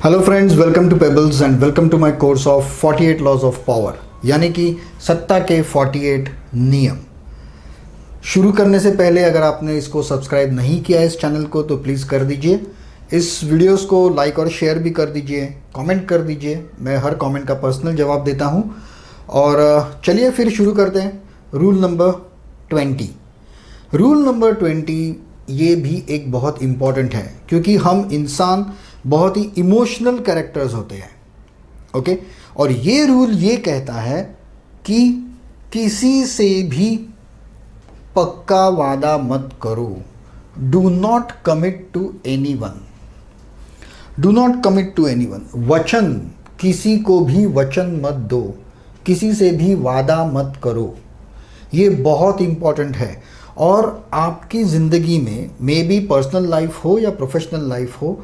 Hello friends, welcome to Pebbles and welcome to my course of 48 laws of power, यानी कि सत्ता के 48 नियम। शुरू करने से पहले अगर आपने इसको सब्सक्राइब नहीं किया है इस चैनल को तो प्लीज़ कर दीजिए। इस वीडियोस को लाइक और शेयर भी कर दीजिए, कमेंट कर दीजिए। मैं हर कमेंट का पर्सनल जवाब देता हूँ। और चलिए फिर शुरू करते हैं। Rule number 20। रूल नंबर 20 ये भी एक बहुत इम्पॉर्टेंट है, क्योंकि हम इंसान बहुत ही इमोशनल कैरेक्टर्स होते हैं। ओके, और ये रूल ये कहता है कि किसी से भी पक्का वादा मत करो। Do not commit to anyone. Do not commit to anyone. वचन, किसी को भी वचन मत दो, किसी से भी वादा मत करो। ये बहुत इम्पॉर्टेंट है। और आपकी ज़िंदगी में मे बी पर्सनल लाइफ हो या प्रोफेशनल लाइफ हो,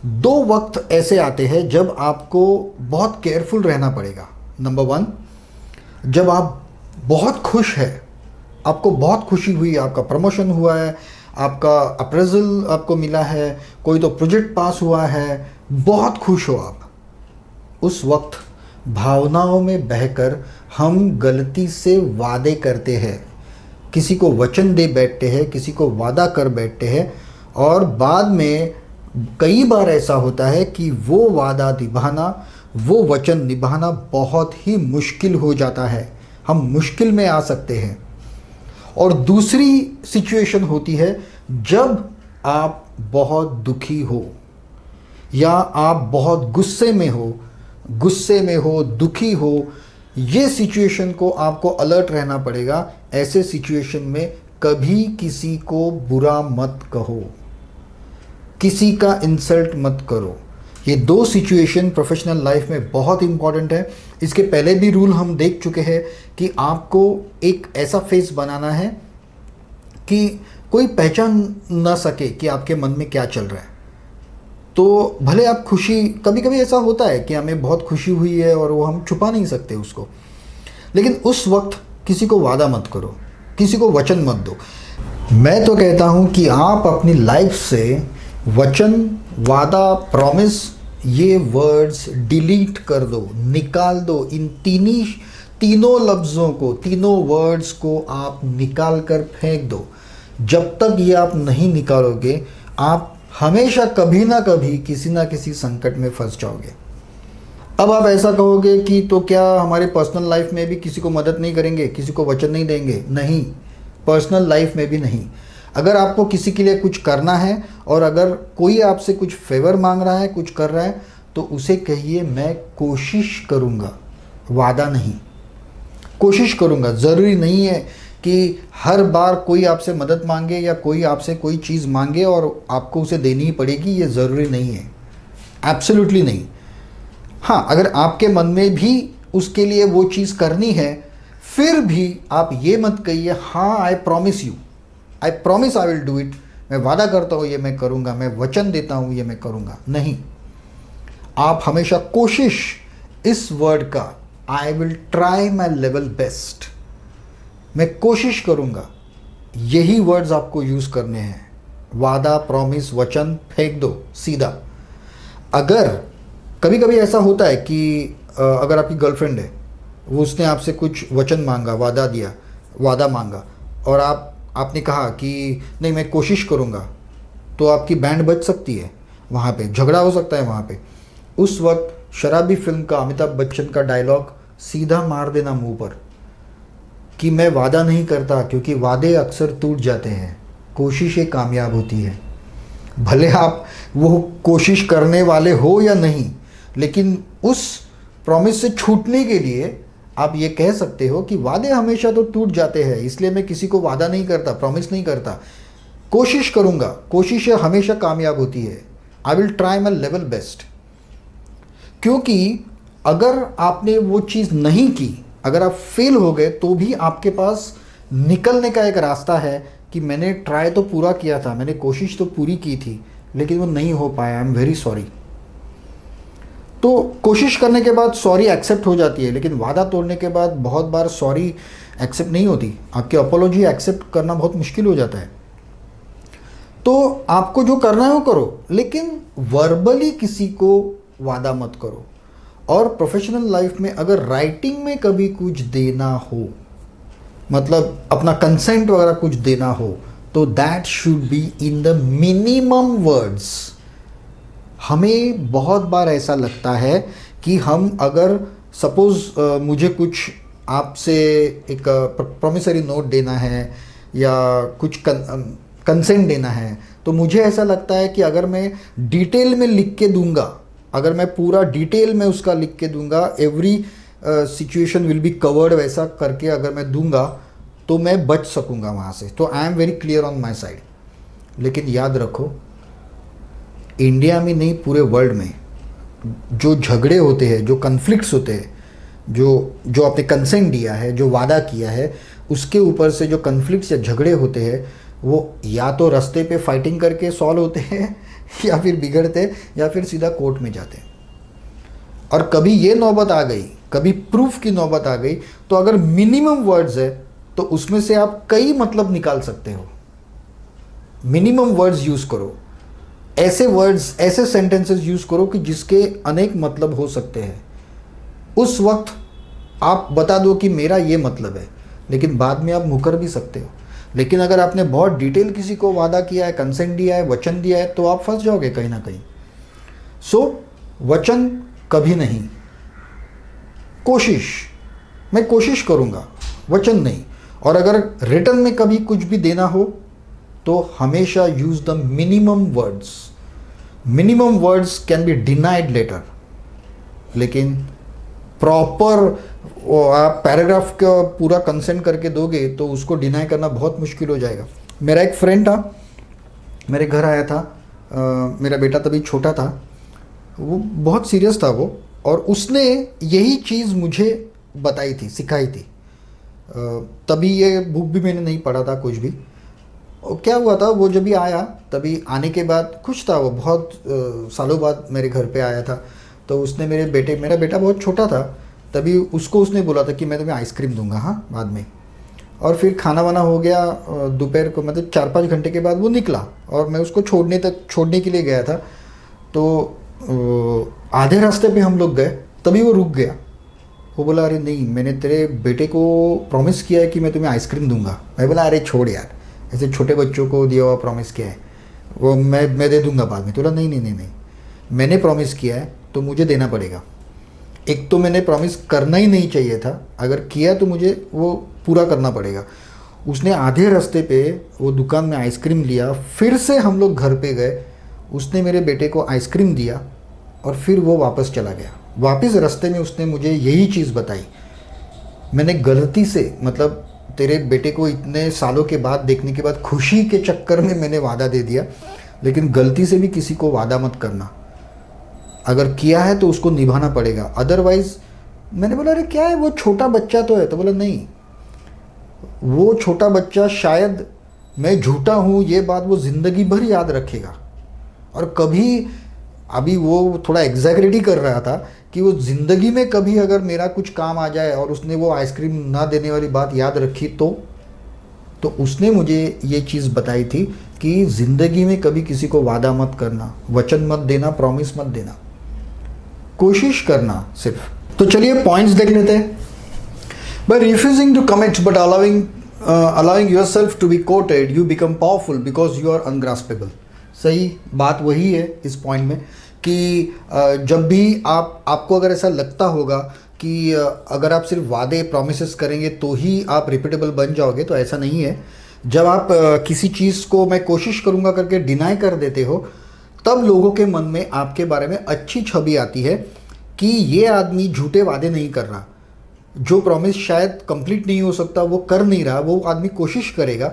दो वक्त ऐसे आते हैं जब आपको बहुत केयरफुल रहना पड़ेगा। नंबर 1, जब आप बहुत खुश हैं, आपको बहुत खुशी हुई, आपका प्रमोशन हुआ है, आपका अप्रेजल आपको मिला है, कोई तो प्रोजेक्ट पास हुआ है, बहुत खुश हो आप। उस वक्त भावनाओं में बहकर हम गलती से वादे करते हैं, किसी को वचन दे बैठते हैं, किसी को वादा कर बैठते हैं, और बाद में कई बार ऐसा होता है कि वो वादा निभाना, वो वचन निभाना बहुत ही मुश्किल हो जाता है। हम मुश्किल में आ सकते हैं। और दूसरी सिचुएशन होती है जब आप बहुत दुखी हो या आप बहुत गुस्से में हो, दुखी हो। ये सिचुएशन को आपको अलर्ट रहना पड़ेगा। ऐसे सिचुएशन में कभी किसी को बुरा मत कहो, किसी का इंसल्ट मत करो। ये दो सिचुएशन प्रोफेशनल लाइफ में बहुत इंपॉर्टेंट है। इसके पहले भी रूल हम देख चुके हैं कि आपको एक ऐसा फेस बनाना है कि कोई पहचान ना सके कि आपके मन में क्या चल रहा है। तो भले आप खुशी, कभी कभी ऐसा होता है कि हमें बहुत खुशी हुई है और वो हम छुपा नहीं सकते उसको, लेकिन उस वक्त किसी को वादा मत करो, किसी को वचन मत दो। मैं तो कहता हूँ कि आप अपनी लाइफ से वचन, वादा, प्रॉमिस, ये वर्ड्स डिलीट कर दो, निकाल दो। इन तीनों लफ्ज़ों को, तीनों वर्ड्स को आप निकाल कर फेंक दो। जब तक ये आप नहीं निकालोगे, आप हमेशा कभी ना कभी किसी ना किसी संकट में फंस जाओगे। अब आप ऐसा कहोगे कि तो क्या हमारे पर्सनल लाइफ में भी किसी को मदद नहीं करेंगे, किसी को वचन नहीं देंगे? नहीं, पर्सनल लाइफ में भी नहीं। अगर आपको किसी के लिए कुछ करना है और अगर कोई आपसे कुछ फेवर मांग रहा है, कुछ कर रहा है, तो उसे कहिए मैं कोशिश करूँगा, वादा नहीं। कोशिश करूँगा। ज़रूरी नहीं है कि हर बार कोई आपसे मदद मांगे या कोई आपसे कोई चीज़ मांगे और आपको उसे देनी ही पड़ेगी। ये ज़रूरी नहीं है, एब्सोल्युटली नहीं। हाँ, अगर आपके मन में भी उसके लिए वो चीज़ करनी है, फिर भी आप ये मत कहिए हाँ I promise you, I promise I will do it, मैं वादा करता हूँ ये मैं करूँगा, मैं वचन देता हूँ ये मैं करूँगा। नहीं, आप हमेशा कोशिश, इस वर्ड का, I will try my level best, मैं कोशिश करूँगा, यही वर्ड्स आपको यूज़ करने हैं। वादा, प्रॉमिस, वचन फेंक दो सीधा। अगर कभी कभी ऐसा होता है कि अगर आपकी गर्लफ्रेंड है, वो उसने आपसे कुछ वचन मांगा, वादा मांगा, और आपने कहा कि नहीं मैं कोशिश करूँगा, तो आपकी बैंड बज सकती है, वहाँ पे झगड़ा हो सकता है। वहाँ पे उस वक्त शराबी फिल्म का अमिताभ बच्चन का डायलॉग सीधा मार देना मुंह पर कि मैं वादा नहीं करता, क्योंकि वादे अक्सर टूट जाते हैं, कोशिशें कामयाब होती है। भले आप वो कोशिश करने वाले हो या नहीं, लेकिन उस प्रॉमिस से छूटने के लिए आप ये कह सकते हो कि वादे हमेशा तो टूट जाते हैं, इसलिए मैं किसी को वादा नहीं करता, प्रॉमिस नहीं करता, कोशिश करूँगा, कोशिशें हमेशा कामयाब होती है। I will try my level best. क्योंकि अगर आपने वो चीज़ नहीं की, अगर आप फेल हो गए, तो भी आपके पास निकलने का एक रास्ता है कि मैंने ट्राई तो पूरा किया था, मैंने कोशिश तो पूरी की थी, लेकिन वो नहीं हो पाया, आई एम वेरी सॉरी। तो कोशिश करने के बाद सॉरी एक्सेप्ट हो जाती है, लेकिन वादा तोड़ने के बाद बहुत बार सॉरी एक्सेप्ट नहीं होती। आपकी अपोलॉजी एक्सेप्ट करना बहुत मुश्किल हो जाता है। तो आपको जो करना है वो करो, लेकिन वर्बली किसी को वादा मत करो। और प्रोफेशनल लाइफ में अगर राइटिंग में कभी कुछ देना हो, मतलब अपना कंसेंट वगैरह कुछ देना हो, तो that should be in the minimum words. हमें बहुत बार ऐसा लगता है कि हम अगर सपोज मुझे कुछ आपसे एक प्रोमिसरी नोट देना है या कुछ कंसेंट देना है, तो मुझे ऐसा लगता है कि अगर मैं डिटेल में लिख के दूंगा, अगर मैं पूरा डिटेल में उसका लिख के दूंगा, every situation will be covered, वैसा करके अगर मैं दूंगा तो मैं बच सकूंगा वहाँ से। तो I am very clear on my side. लेकिन याद रखो, इंडिया में नहीं पूरे वर्ल्ड में जो झगड़े होते हैं, जो कन्फ्लिक्ट्स होते हैं, जो आपने कंसेंट दिया है, जो वादा किया है, उसके ऊपर से जो कन्फ्लिक्ट्स या झगड़े होते हैं, वो या तो रास्ते पे फाइटिंग करके सॉल्व होते हैं या फिर बिगड़ते हैं या फिर सीधा कोर्ट में जाते हैं। और कभी ये नौबत आ गई, कभी प्रूफ की नौबत आ गई, तो अगर मिनिमम वर्ड्स है तो उसमें से आप कई मतलब निकाल सकते हो। मिनिमम वर्ड्स यूज़ करो, ऐसे वर्ड्स, ऐसे सेंटेंसेस यूज़ करो कि जिसके अनेक मतलब हो सकते हैं। उस वक्त आप बता दो कि मेरा ये मतलब है, लेकिन बाद में आप मुकर भी सकते हो। लेकिन अगर आपने बहुत डिटेल किसी को वादा किया है, कंसेंट दिया है, वचन दिया है, तो आप फंस जाओगे कहीं ना कहीं। सो वचन कभी नहीं, मैं कोशिश करूँगा, वचन नहीं। और अगर रिटर्न में कभी कुछ भी देना हो तो हमेशा use the minimum words. Minimum words can be denied later, लेकिन प्रॉपर आप पैराग्राफ का पूरा कंसेंट करके दोगे तो उसको डिनाई करना बहुत मुश्किल हो जाएगा। मेरा एक फ्रेंड था, मेरे घर आया था, मेरा बेटा तभी छोटा था, वो बहुत सीरियस था वो, और उसने यही चीज़ मुझे बताई थी, सिखाई थी। तभी ये बुक भी मैंने नहीं पढ़ा था कुछ भी। और क्या हुआ था, वो जब भी आया, तभी आने के बाद खुश था वो, बहुत सालों बाद मेरे घर पे आया था। तो उसने मेरा बेटा बहुत छोटा था, तभी उसने बोला था कि मैं तुम्हें आइसक्रीम दूंगा, हाँ, बाद में। और फिर खाना वाना हो गया, दोपहर को मतलब 4-5 घंटे के बाद वो निकला और मैं उसको छोड़ने के लिए गया था। तो आधे रास्ते पे हम लोग गए, तभी वो रुक गया। वो बोला, अरे नहीं, मैंने तेरे बेटे को प्रॉमिस किया है कि मैं तुम्हें आइसक्रीम दूंगा। मैं बोला, अरे छोड़ यार, ऐसे छोटे बच्चों को दिया हुआ प्रॉमिस किया है, वो मैं दे दूंगा बाद में। तो बोला, नहीं, मैंने प्रॉमिस किया है तो मुझे देना पड़ेगा। एक तो मैंने प्रॉमिस करना ही नहीं चाहिए था, अगर किया तो मुझे वो पूरा करना पड़ेगा। उसने आधे रास्ते पे वो दुकान में आइसक्रीम लिया, फिर से हम लोग घर पे गए, उसने मेरे बेटे को आइसक्रीम दिया और फिर वो वापस चला गया। वापस रास्ते में उसने मुझे यही चीज़ बताई, मैंने गलती से, मतलब तेरे बेटे को इतने सालों के बाद देखने के बाद खुशी के चक्कर में मैंने वादा दे दिया, लेकिन गलती से भी किसी को वादा मत करना। अगर किया है तो उसको निभाना पड़ेगा, अदरवाइज। मैंने बोला, अरे क्या है, वो छोटा बच्चा तो है। तो बोला, नहीं, वो छोटा बच्चा शायद मैं झूठा हूँ ये बात वो ज़िंदगी भर याद रखेगा। और कभी, अभी वो थोड़ा एग्जैगरेट ही कर रहा था कि वो ज़िंदगी में कभी अगर मेरा कुछ काम आ जाए और उसने वो आइसक्रीम ना देने वाली बात याद रखी तो उसने मुझे ये चीज़ बताई थी कि ज़िंदगी में कभी किसी को वादा मत करना, वचन मत देना, प्रॉमिस मत देना, कोशिश करना सिर्फ। तो चलिए पॉइंट्स देख लेते हैं। By refusing to commit but allowing yourself to be courted, you become powerful because you are ungraspable. सही बात वही है इस पॉइंट में कि जब भी आपको अगर ऐसा लगता होगा कि अगर आप सिर्फ वादे, प्रॉमिसेस करेंगे तो ही आप रिपीटेबल बन जाओगे, तो ऐसा नहीं है। जब आप किसी चीज़ को मैं कोशिश करूँगा करके डिनाई कर देते हो, तब लोगों के मन में आपके बारे में अच्छी छवि आती है कि ये आदमी झूठे वादे नहीं कर रहा, जो प्रॉमिस शायद कंप्लीट नहीं हो सकता वो कर नहीं रहा, वो आदमी कोशिश करेगा।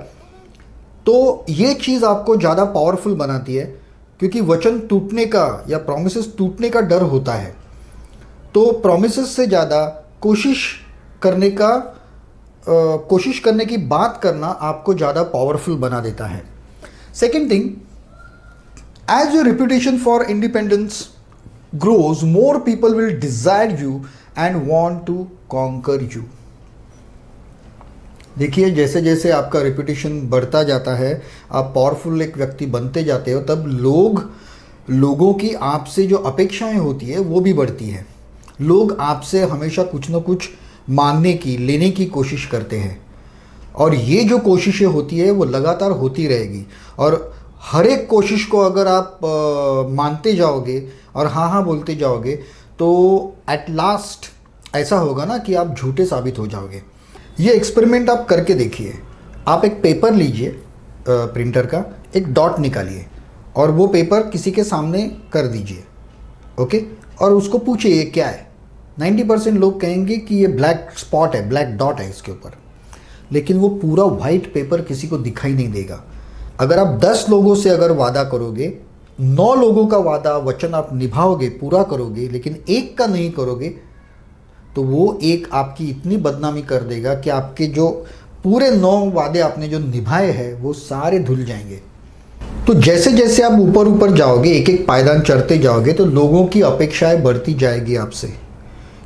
तो ये चीज़ आपको ज़्यादा पावरफुल बनाती है, क्योंकि वचन टूटने का या प्रॉमिसेस टूटने का डर होता है। तो प्रॉमिसेस से ज़्यादा कोशिश करने की बात करना आपको ज़्यादा पावरफुल बना देता है। Second thing, as your reputation for independence grows, more people will desire you and want to conquer you. देखिए, जैसे जैसे आपका रेपुटेशन बढ़ता जाता है, आप पावरफुल एक व्यक्ति बनते जाते हो, तब लोग लोगों की आपसे जो अपेक्षाएं होती है वो भी बढ़ती है। लोग आपसे हमेशा कुछ ना कुछ मांगने की, लेने की कोशिश करते हैं, और ये जो कोशिशें होती है वो लगातार होती रहेगी। और हर एक कोशिश को अगर आप मानते जाओगे और हाँ हाँ बोलते जाओगे तो एट लास्ट ऐसा होगा ना कि आप झूठे साबित हो जाओगे। ये एक्सपेरिमेंट आप करके देखिए। आप एक पेपर लीजिए, प्रिंटर का एक डॉट निकालिए और वो पेपर किसी के सामने कर दीजिए, ओके, और उसको पूछिए ये क्या है। 90% लोग कहेंगे कि ये ब्लैक स्पॉट है, ब्लैक डॉट है इसके ऊपर, लेकिन वो पूरा वाइट पेपर किसी को दिखाई नहीं देगा। अगर आप 10 लोगों से अगर वादा करोगे, 9 लोगों का वादा वचन आप निभाओगे, पूरा करोगे, लेकिन एक का नहीं करोगे, तो वो एक आपकी इतनी बदनामी कर देगा कि आपके जो पूरे 9 वादे आपने जो निभाए हैं वो सारे धुल जाएंगे। तो जैसे जैसे आप ऊपर ऊपर जाओगे, एक एक पायदान चढ़ते जाओगे, तो लोगों की अपेक्षाएं बढ़ती जाएगी आपसे।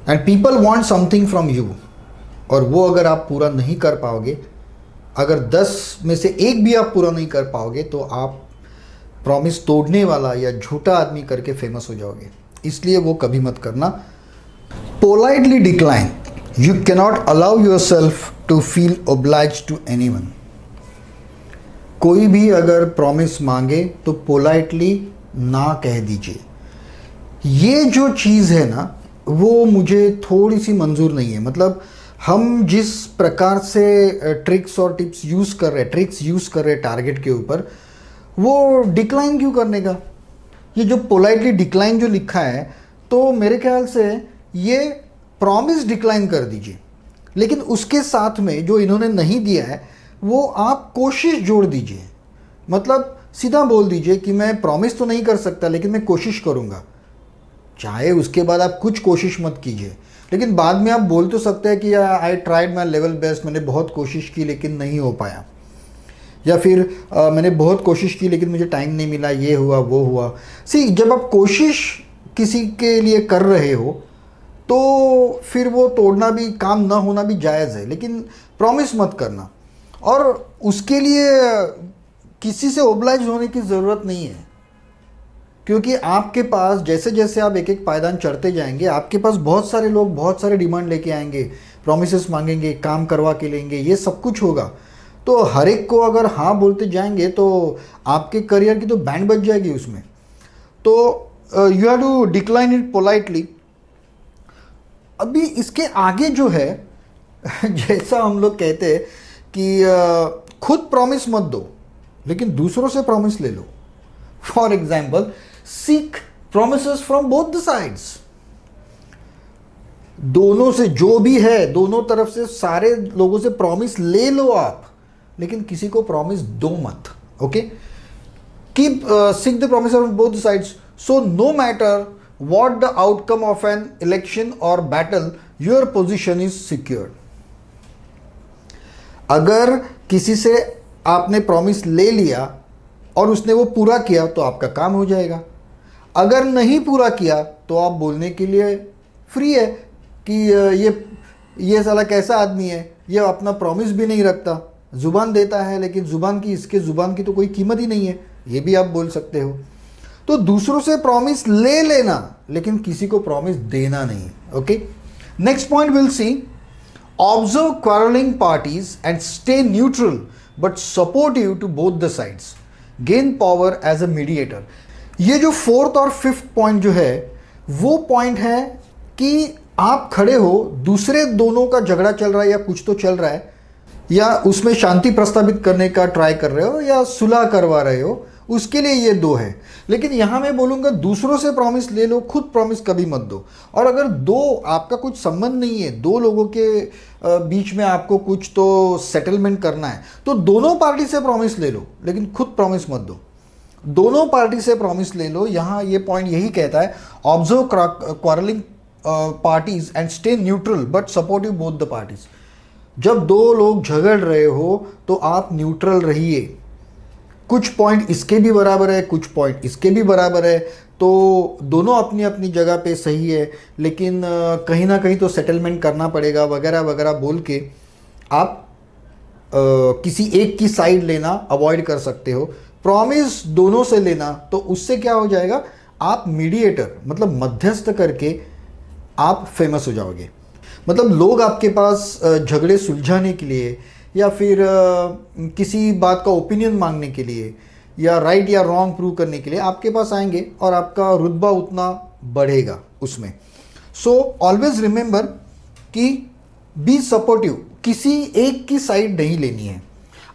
And people want something from you, और वो अगर आप पूरा नहीं कर पाओगे, अगर 10 में से एक भी आप पूरा नहीं कर पाओगे, तो आप प्रॉमिस तोड़ने वाला या झूठा आदमी करके फेमस हो जाओगे। इसलिए वो कभी मत करना। Politely decline. You cannot allow yourself to feel obliged to anyone. कोई भी अगर प्रॉमिस मांगे तो पोलाइटली ना कह दीजिए। ये जो चीज़ है ना, वो मुझे थोड़ी सी मंजूर नहीं है। मतलब हम जिस प्रकार से ट्रिक्स और टिप्स यूज़ कर रहे हैं, ट्रिक्स यूज़ कर रहे हैं टारगेट के ऊपर, वो डिक्लाइन क्यों करने का? ये जो पोलाइटली डिक्लाइन जो लिखा है, तो मेरे ख्याल से ये प्रॉमिस डिक्लाइन कर दीजिए, लेकिन उसके साथ में जो इन्होंने नहीं दिया है वो आप कोशिश जोड़ दीजिए। मतलब सीधा बोल दीजिए कि मैं प्रॉमिस तो नहीं कर सकता, लेकिन मैं कोशिश करूँगा। चाहे उसके बाद आप कुछ कोशिश मत कीजिए, लेकिन बाद में आप बोल तो सकते हैं कि I tried my level best, मैंने बहुत कोशिश की लेकिन नहीं हो पाया, या फिर मैंने बहुत कोशिश की लेकिन मुझे टाइम नहीं मिला, ये हुआ वो हुआ। जब आप कोशिश किसी के लिए कर रहे हो तो फिर वो तोड़ना भी, काम ना होना भी जायज़ है, लेकिन प्रॉमिस मत करना। और उसके लिए किसी से ओब्लाइज होने की ज़रूरत नहीं है, क्योंकि आपके पास जैसे जैसे आप एक एक पायदान चढ़ते जाएंगे, आपके पास बहुत सारे लोग बहुत सारे डिमांड लेके आएंगे, प्रॉमिसेस मांगेंगे, काम करवा के लेंगे, ये सब कुछ होगा। तो हर एक को अगर हाँ बोलते जाएंगे तो आपके करियर की तो बैंड बज जाएगी उसमें। तो you have to decline it politely. अभी इसके आगे जो है जैसा हम लोग कहते हैं कि खुद प्रॉमिस मत दो, लेकिन दूसरों से प्रॉमिस ले लो। For example, seek promises from both the sides. दोनों से जो भी है, दोनों तरफ से सारे लोगों से प्रॉमिस ले लो आप, लेकिन किसी को प्रॉमिस दो मत। Okay, keep seek the promise from both the sides, so no matter what the outcome of an election or battle, your position is secured। अगर किसी से आपने प्रॉमिस ले लिया और उसने वो पूरा किया तो आपका काम हो जाएगा। अगर नहीं पूरा किया तो आप बोलने के लिए फ्री है कि ये साला कैसा आदमी है, ये अपना प्रॉमिस भी नहीं रखता, जुबान देता है लेकिन इसके जुबान की तो कोई कीमत ही नहीं है, ये भी आप बोल सकते हो। तो दूसरों से प्रॉमिस ले लेना, लेकिन किसी को प्रॉमिस देना नहीं। Okay, next point will see, observe quarrelling parties and stay neutral but supportive to both the sides, gain power as a mediator. ये जो 4th और 5th पॉइंट जो है, वो पॉइंट है कि आप खड़े हो, दूसरे दोनों का झगड़ा चल रहा है या कुछ तो चल रहा है, या उसमें शांति प्रस्तावित करने का ट्राई कर रहे हो या सुलह करवा रहे हो, उसके लिए ये 2 है। लेकिन यहां मैं बोलूंगा दूसरों से प्रॉमिस ले लो, खुद प्रॉमिस कभी मत दो। और अगर आपका कुछ संबंध नहीं है, 2 लोगों के बीच में आपको कुछ तो सेटलमेंट करना है, तो दोनों पार्टी से प्रॉमिस ले लो, लेकिन खुद प्रॉमिस मत दो। दोनों पार्टी से प्रॉमिस ले लो। यहां ये पॉइंट यही कहता है, observe quarrelling parties and stay neutral but supportive both the parties. जब 2 लोग झगड़ रहे हो तो आप न्यूट्रल रहिए। कुछ पॉइंट इसके भी बराबर है, कुछ पॉइंट इसके भी बराबर है, तो दोनों अपनी अपनी जगह पे सही है, लेकिन कहीं ना कहीं तो सेटलमेंट करना पड़ेगा वगैरह वगैरह बोल के आप किसी एक की साइड लेना अवॉइड कर सकते हो, प्रॉमिस दोनों से लेना, तो उससे क्या हो जाएगा, आप मीडिएटर मतलब मध्यस्थ करके आप फेमस हो जाओगे। मतलब लोग आपके पास झगड़े सुलझाने के लिए या फिर किसी बात का ओपिनियन मांगने के लिए या राइट या रॉन्ग प्रूव करने के लिए आपके पास आएंगे और आपका रुतबा उतना बढ़ेगा उसमें। सो ऑलवेज रिमेंबर कि बी सपोर्टिव, किसी एक की साइड नहीं लेनी है।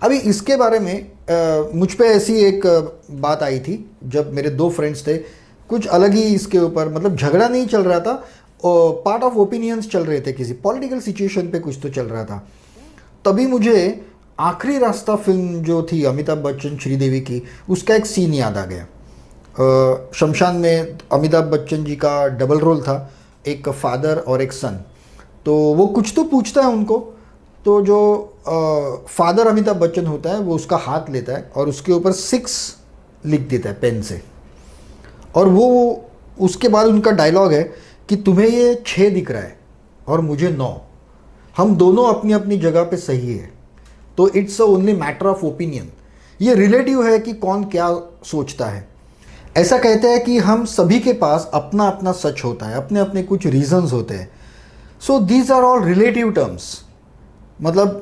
अभी इसके बारे में मुझ पे ऐसी एक बात आई थी जब मेरे दो फ्रेंड्स थे, कुछ अलग ही इसके ऊपर, मतलब झगड़ा नहीं चल रहा था, पार्ट ऑफ ओपिनियंस चल रहे थे, किसी पॉलिटिकल सिचुएशन पे कुछ तो चल रहा था। तभी मुझे आखिरी रास्ता फिल्म जो थी अमिताभ बच्चन श्रीदेवी की, उसका एक सीन याद आ गया। शमशान में अमिताभ बच्चन जी का डबल रोल था, एक फादर और एक सन। तो वो कुछ तो पूछता है उनको, तो जो फादर अमिताभ बच्चन होता है वो उसका हाथ लेता है और उसके ऊपर 6 लिख देता है पेन से, और वो उसके बाद उनका डायलॉग है कि तुम्हें ये 6 दिख रहा है और मुझे 9, हम दोनों अपनी अपनी जगह पे सही है, तो it's only matter of opinion. ये रिलेटिव है कि कौन क्या सोचता है। ऐसा कहते हैं कि हम सभी के पास अपना अपना सच होता है, अपने अपने कुछ रीजंस होते हैं। So these are all relative terms, मतलब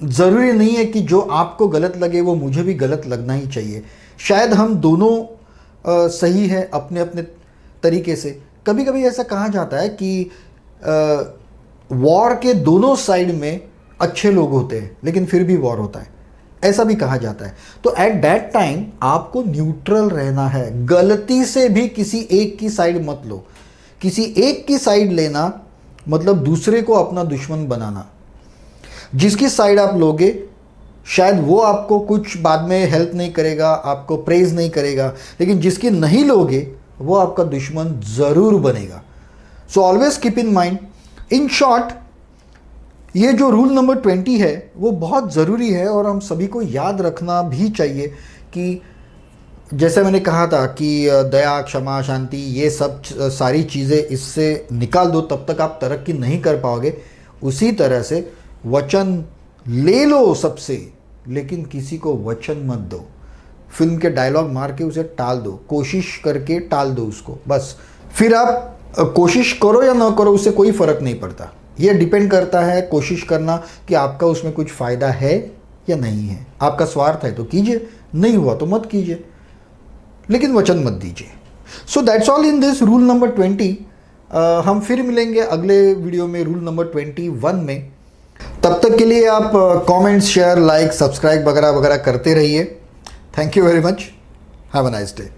ज़रूरी नहीं है कि जो आपको गलत लगे वो मुझे भी गलत लगना ही चाहिए। शायद हम दोनों सही है अपने अपने तरीके से। कभी कभी ऐसा कहा जाता है कि वॉर के दोनों साइड में अच्छे लोग होते हैं लेकिन फिर भी वॉर होता है, ऐसा भी कहा जाता है। तो एट दैट टाइम आपको न्यूट्रल रहना है, गलती से भी किसी एक की साइड मत लो। किसी एक की साइड लेना मतलब दूसरे को अपना दुश्मन बनाना। जिसकी साइड आप लोगे शायद वो आपको कुछ बाद में हेल्प नहीं करेगा, आपको प्रेज नहीं करेगा, लेकिन जिसकी नहीं लोगे वो आपका दुश्मन ज़रूर बनेगा। So always keep in mind. In short, ये जो रूल नंबर 20 है वो बहुत ज़रूरी है और हम सभी को याद रखना भी चाहिए कि जैसे मैंने कहा था कि दया, क्षमा, शांति, ये सब सारी चीज़ें इससे निकाल दो तब तक आप तरक्की नहीं कर पाओगे। उसी तरह से वचन ले लो सबसे, लेकिन किसी को वचन मत दो। फिल्म के डायलॉग मार के उसे टाल दो, कोशिश करके टाल दो उसको, बस। फिर आप कोशिश करो या ना करो उससे कोई फ़र्क नहीं पड़ता। ये डिपेंड करता है कोशिश करना कि आपका उसमें कुछ फ़ायदा है या नहीं है। आपका स्वार्थ है तो कीजिए, नहीं हुआ तो मत कीजिए, लेकिन वचन मत दीजिए। So that's all in this rule number 20। हम फिर मिलेंगे अगले वीडियो में रूल नंबर 21 में। तब तक के लिए आप कमेंट्स, शेयर, लाइक, सब्सक्राइब वगैरह वगैरह करते रहिए। Thank you very much. Have a nice day.